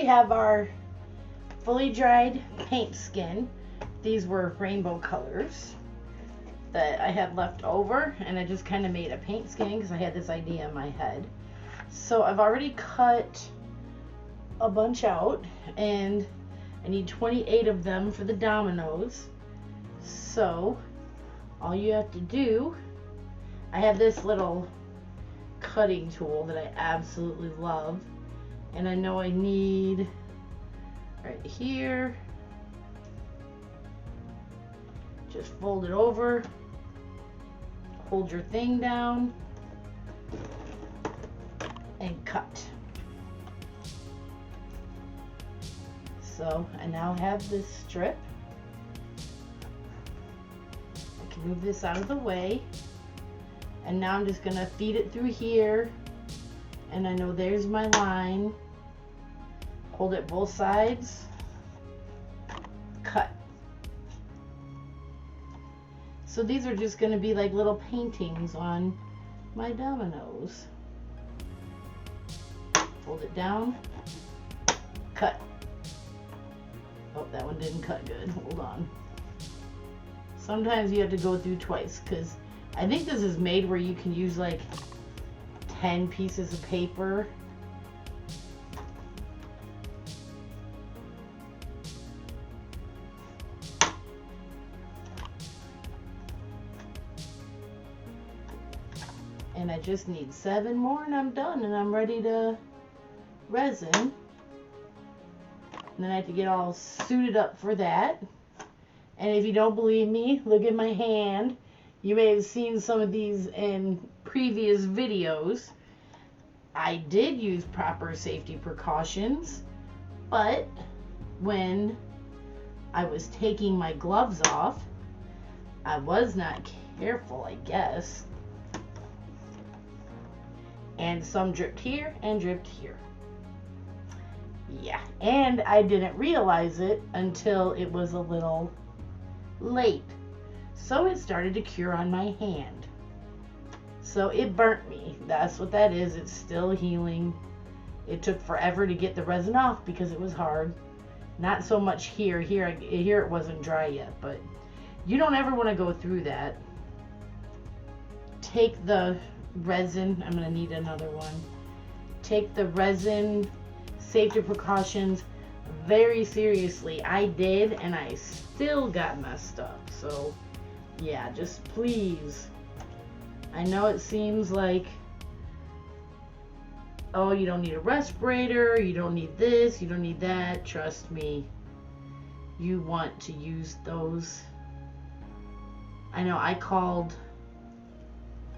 have our fully dried paint skin. These were rainbow colors that I had left over, and I just kind of made a paint skin because I had this idea in my head. So I've already cut a bunch out, and I need 28 of them for the Dominoes. So all you have to do, I have this little cutting tool that I absolutely love, and I know I need right here. Just fold it over, hold your thing down, and cut. So I now have this strip. I can move this out of the way, and now I'm just gonna feed it through here, and I know there's my line. Hold it both sides, cut. So these are just going to be like little paintings on my Dominoes. Fold it down, cut. Oh, that one didn't cut good. Hold on. Sometimes you have to go through twice, because I think this is made where you can use like 10 pieces of paper. And I just need 7 more and I'm done, and I'm ready to resin. And then I have to get all suited up for that. And if you don't believe me, look at my hand. You may have seen some of these in previous videos. I did use proper safety precautions, but when I was taking my gloves off, I was not careful, I guess. And some dripped here and dripped here. Yeah, and I didn't realize it until it was a little late. So it started to cure on my hand. So it burnt me. That's what that is. It's still healing. It took forever to get the resin off because it was hard. Not so much here. Here it wasn't dry yet, but you don't ever want to go through that. Take the resin, I'm going to need another one. Take the resin safety precautions very seriously. I did, and I still got messed up. So yeah, just please. I know it seems like, oh, you don't need a respirator, you don't need this, you don't need that. Trust me, you want to use those. I know I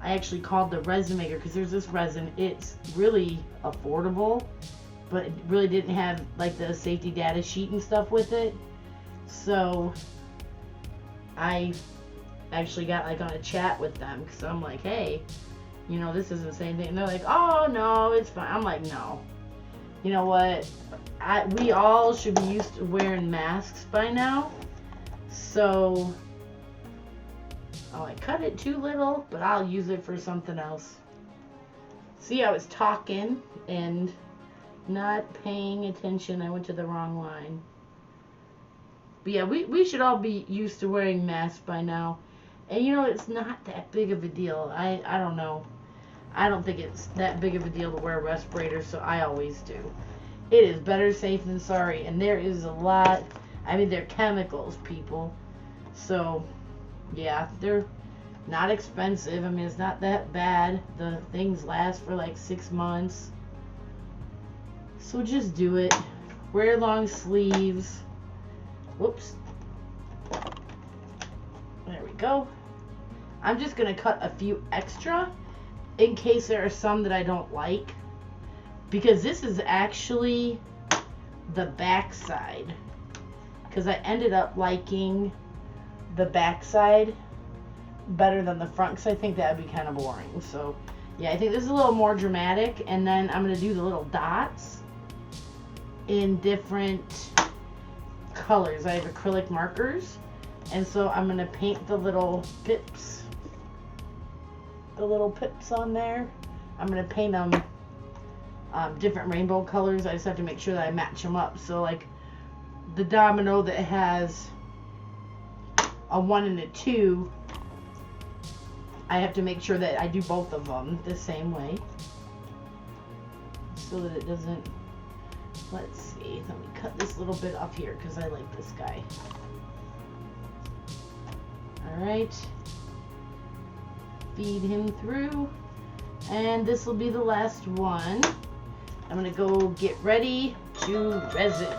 actually called the resin maker because there's this resin. It's really affordable, but it really didn't have like the safety data sheet and stuff with it. So I actually got like on a chat with them because I'm like, hey, you know, this isn't the same thing. And they're like, oh no, it's fine. I'm like, no. You know what? We all should be used to wearing masks by now. So oh, I cut it too little, but I'll use it for something else. See, I was talking and not paying attention. I went to the wrong line. But yeah, we should all be used to wearing masks by now. And you know, it's not that big of a deal. I don't know. I don't think it's that big of a deal to wear a respirator, so I always do. It is better safe than sorry. And there is a lot, I mean, they're chemicals, people. So yeah, they're not expensive. I mean, it's not that bad. The things last for like 6 months. So just do it. Wear long sleeves. Whoops. There we go. I'm just going to cut a few extra in case there are some that I don't like. Because this is actually the back side. Because I ended up liking the back side better than the front, because I think that would be kind of boring. So yeah, I think this is a little more dramatic. And then I'm going to do the little dots in different colors. I have acrylic markers, and so I'm going to paint the little pips on there. I'm going to paint them different rainbow colors. I just have to make sure that I match them up. So like the domino that has a 1 and a 2, I have to make sure that I do both of them the same way so that it doesn't, let's see, let me cut this little bit off here because I like this guy. Alright, feed him through, and this will be the last one. I'm going to go get ready to resin,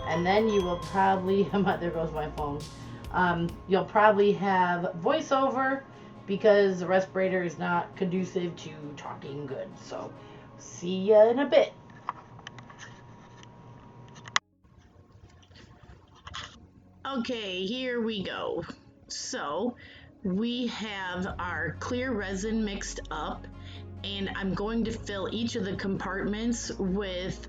and then you will probably, there goes my phone, you'll probably have voiceover because the respirator is not conducive to talking good. So see ya in a bit. Okay, here we go. So we have our clear resin mixed up, and I'm going to fill each of the compartments with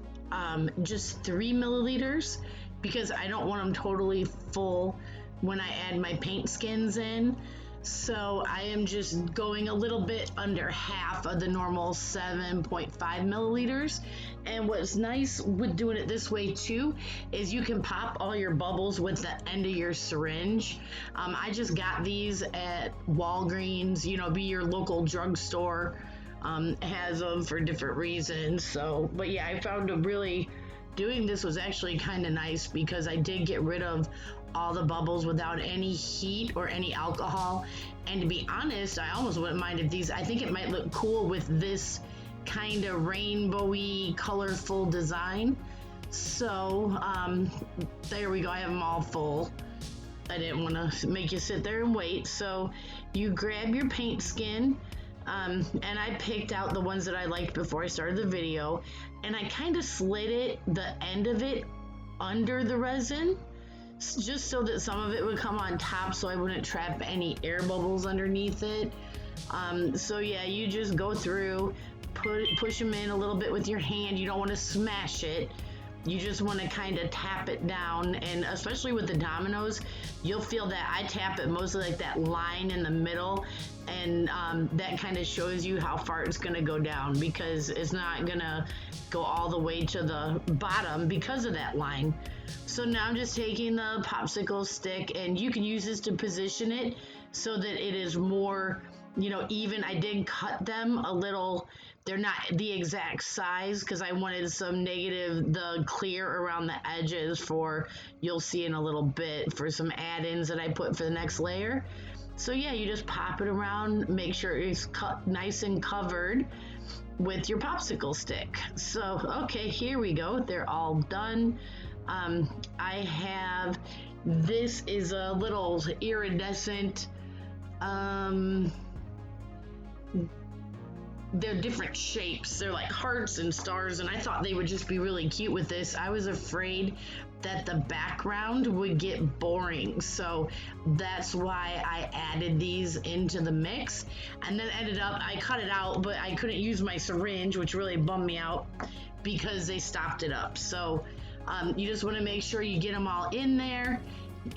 just 3 milliliters because I don't want them totally full when I add my paint skins in. So I am just going a little bit under half of the normal 7.5 milliliters. And what's nice with doing it this way too is you can pop all your bubbles with the end of your syringe. I just got these at Walgreens, you know, be your local drugstore has them for different reasons. So, but yeah, I found doing this was actually kind of nice because I did get rid of all the bubbles without any heat or any alcohol. And to be honest, I almost wouldn't mind if these, I think it might look cool with this kind of rainbowy, colorful design. So there we go, I have them all full. I didn't want to make you sit there and wait. So you grab your paint skin, and I picked out the ones that I liked before I started the video, and I kind of slid the end of it under the resin, just so that some of it would come on top so I wouldn't trap any air bubbles underneath it. So yeah, you just go through, push them in a little bit with your hand. You don't want to smash it. You just want to kind of tap it down, and especially with the dominoes, you'll feel that I tap it mostly like that line in the middle, and that kind of shows you how far it's going to go down because it's not going to go all the way to the bottom because of that line. So now I'm just taking the popsicle stick, and you can use this to position it so that it is more, you know, even. I did cut them a little. They're not the exact size because I wanted the clear around the edges for, you'll see in a little bit, for some add-ins that I put for the next layer. So yeah, you just pop it around, make sure it's cut nice and covered with your popsicle stick. So, okay, here we go. They're all done. I have, this is a little iridescent, they're different shapes. They're like hearts and stars, and I thought they would just be really cute with this. I was afraid that the background would get boring, so that's why I added these into the mix. And then ended up, I cut it out, but I couldn't use my syringe, which really bummed me out because they stopped it up. So you just want to make sure you get them all in there.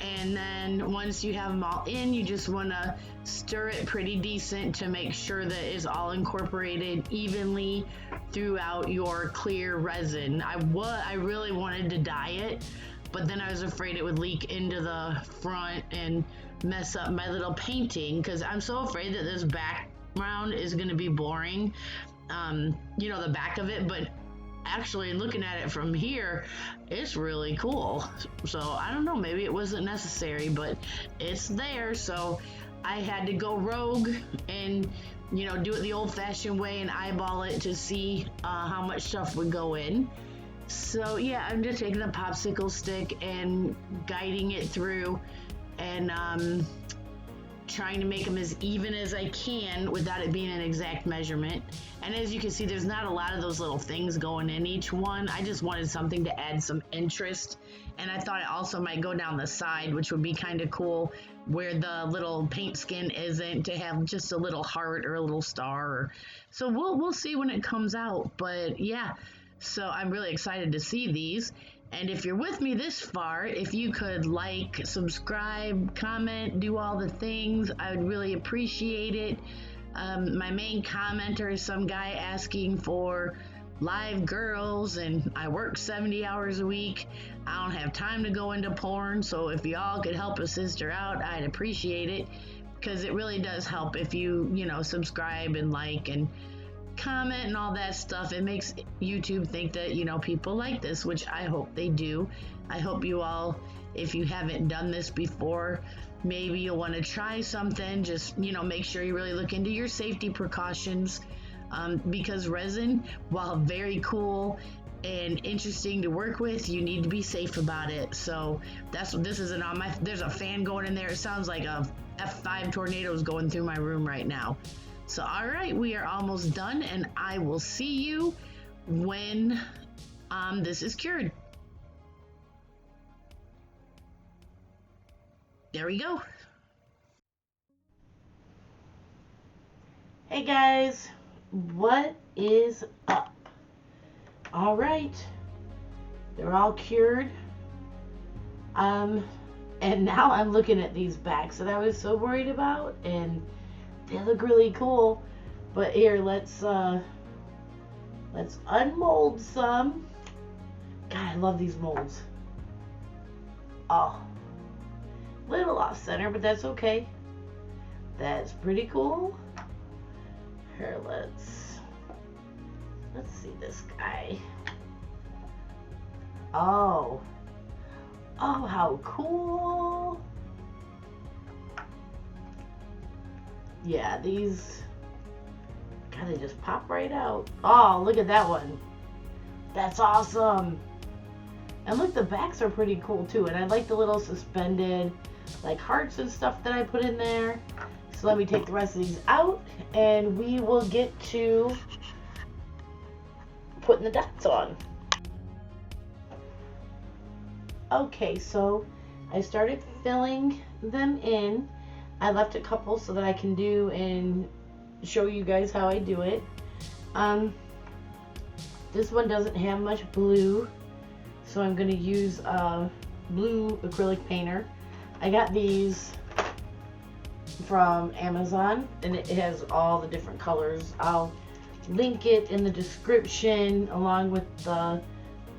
And then once you have them all in, you just want to stir it pretty decent to make sure that it's all incorporated evenly throughout your clear resin. I really wanted to dye it, but then I was afraid it would leak into the front and mess up my little painting because I'm so afraid that this background is going to be boring, you know, the back of it. But actually looking at it from here, it's really cool. So I don't know, maybe it wasn't necessary, but it's there. So I had to go rogue and, you know, do it the old-fashioned way and eyeball it to see how much stuff would go in. So yeah, I'm just taking a popsicle stick and guiding it through and trying to make them as even as I can without it being an exact measurement. And as you can see, there's not a lot of those little things going in each one. I just wanted something to add some interest, and I thought it also might go down the side, which would be kind of cool, where the little paint skin isn't, to have just a little heart or a little star. So we'll see when it comes out. But yeah, so I'm really excited to see these. And if you're with me this far, if you could like, subscribe, comment, do all the things, I would really appreciate it. My main commenter is some guy asking for live girls and I work 70 hours a week. I don't have time to go into porn, so if y'all could help a sister out, I'd appreciate it, because it really does help if you subscribe and like and comment and all that stuff. It makes YouTube think that people like this, which I hope they do. I hope you all, if you haven't done this before, maybe you'll want to try something. Just make sure you really look into your safety precautions, because resin, while very cool and interesting to work with, you need to be safe about it. So that's what this isn't on my. There's a fan going in there. It sounds like a F5 tornado is going through my room right now. So, all right, we are almost done, and I will see you when this is cured. There we go. Hey guys, what is up? All right, they're all cured. And now I'm looking at these backs that I was so worried about, and they look really cool. But here, let's unmold some. God, I love these molds. Oh, little off center, but that's okay. That's pretty cool. Here, let's see this guy. Oh, how cool. Yeah, these, God, they just pop right out. Oh, look at that one. That's awesome. And look, the backs are pretty cool too. And I like the little suspended like hearts and stuff that I put in there. So let me take the rest of these out and we will get to putting the dots on. Okay, so I started filling them in. I left a couple so that I can do and show you guys how I do it. This one doesn't have much blue, so I'm going to use blue acrylic painter. I got these from Amazon, and it has all the different colors. I'll link it in the description along with the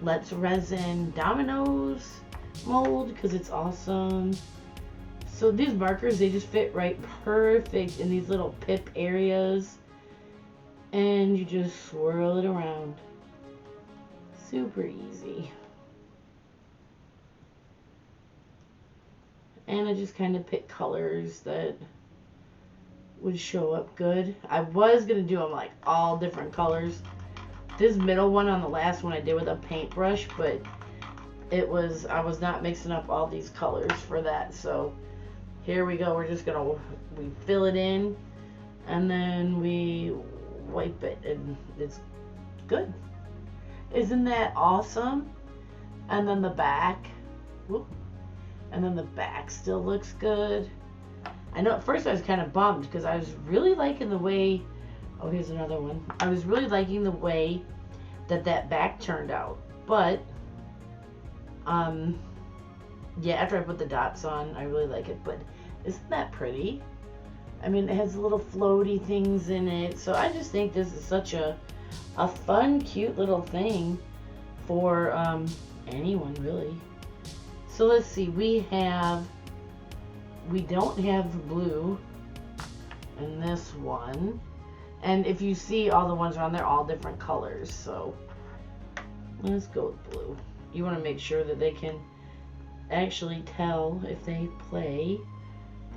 Let's Resin Dominoes mold, because it's awesome. So these markers, they just fit right perfect in these little pip areas, and you just swirl it around. Super easy. And I just kind of pick colors that would show up good. I was gonna do them like all different colors. This middle one on the last one I did with a paintbrush, but I was not mixing up all these colors for that. So here we go. We're just gonna, we fill it in and then we wipe it, and it's good. Isn't that awesome? And then the back, whoop, and then the back still looks good. I know at first I was kind of bummed because I was really liking the way, oh, here's another one. I was really liking the way that back turned out. But yeah, after I put the dots on, I really like it. But isn't that pretty? I mean, it has little floaty things in it. So I just think this is such a fun, cute little thing for anyone, really. So let's see, we don't have blue in this one. And if you see all the ones around, they're all different colors. So let's go with blue. You want to make sure that they can actually tell if they play.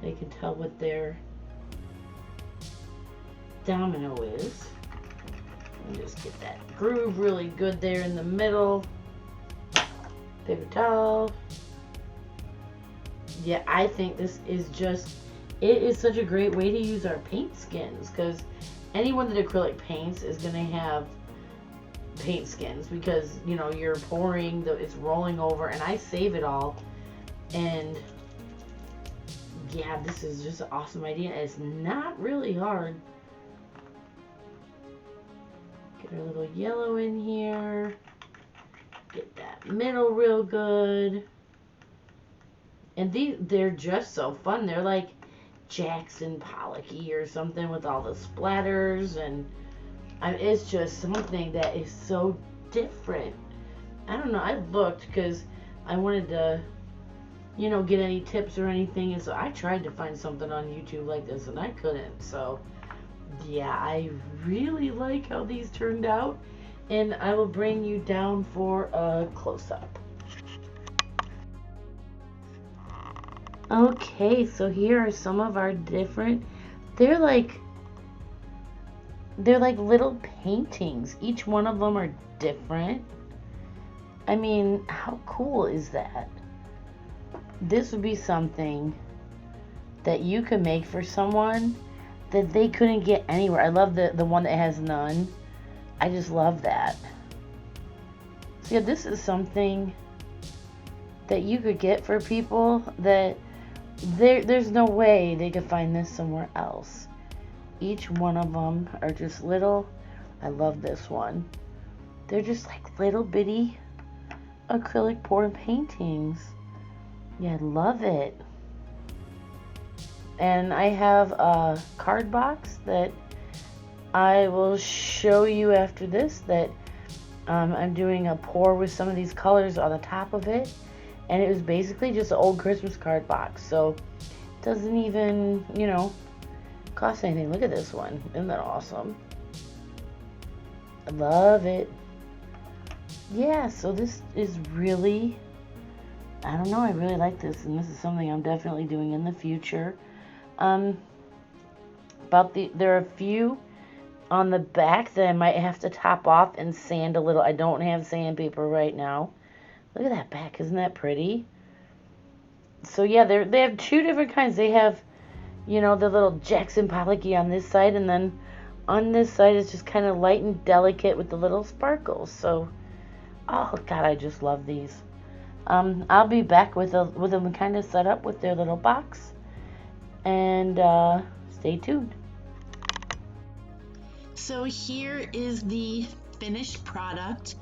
They can tell what their domino is. And just get that groove really good there in the middle. Paper towel. Yeah, I think this is just, it is such a great way to use our paint skins, because anyone that acrylic paints is going to have paint skins, because you're pouring, it's rolling over, and I save it all. And yeah, this is just an awesome idea. It's not really hard. Get a little yellow in here. Get that middle real good. And they're just so fun. They're like Jackson Pollocky or something with all the splatters, and It's just something that is so different. I don't know. I looked because I wanted to, get any tips or anything, and so I tried to find something on YouTube like this, and I couldn't. So, yeah, I really like how these turned out, and I will bring you down for a close-up. Okay, so here are some of our different. They're like they're like little paintings. Each one of them are different. I mean, how cool is that? This would be something that you could make for someone that they couldn't get anywhere. I love the one that has none. I just love that. So yeah, this is something that you could get for people that there's no way they could find this somewhere else. Each one of them are just little. I love this one. They're just like little bitty acrylic pour paintings. Yeah, I love it. And I have a card box that I will show you after this that I'm doing a pour with some of these colors on the top of it. And it was basically just an old Christmas card box. So it doesn't even, cost anything. Look at this one. Isn't that awesome? I love it. Yeah, so this is really, I don't know, I really like this. And this is something I'm definitely doing in the future. There are a few on the back that I might have to top off and sand a little. I don't have sandpaper right now. Look at that back. Isn't that pretty? So yeah, they have two different kinds. They have, the little Jackson Pollocky on this side, and then on this side it's just kind of light and delicate with the little sparkles. So, oh God, I just love these. I'll be back with them kind of set up with their little box, and stay tuned. So here is the finished product.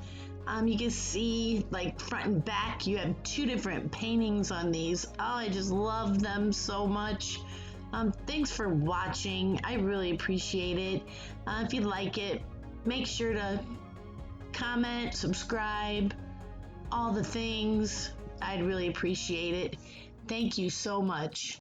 You can see like front and back, you have two different paintings on these. Oh, I just love them so much. Thanks for watching. I really appreciate it. If you like it, make sure to comment, subscribe, all the things. I'd really appreciate it. Thank you so much.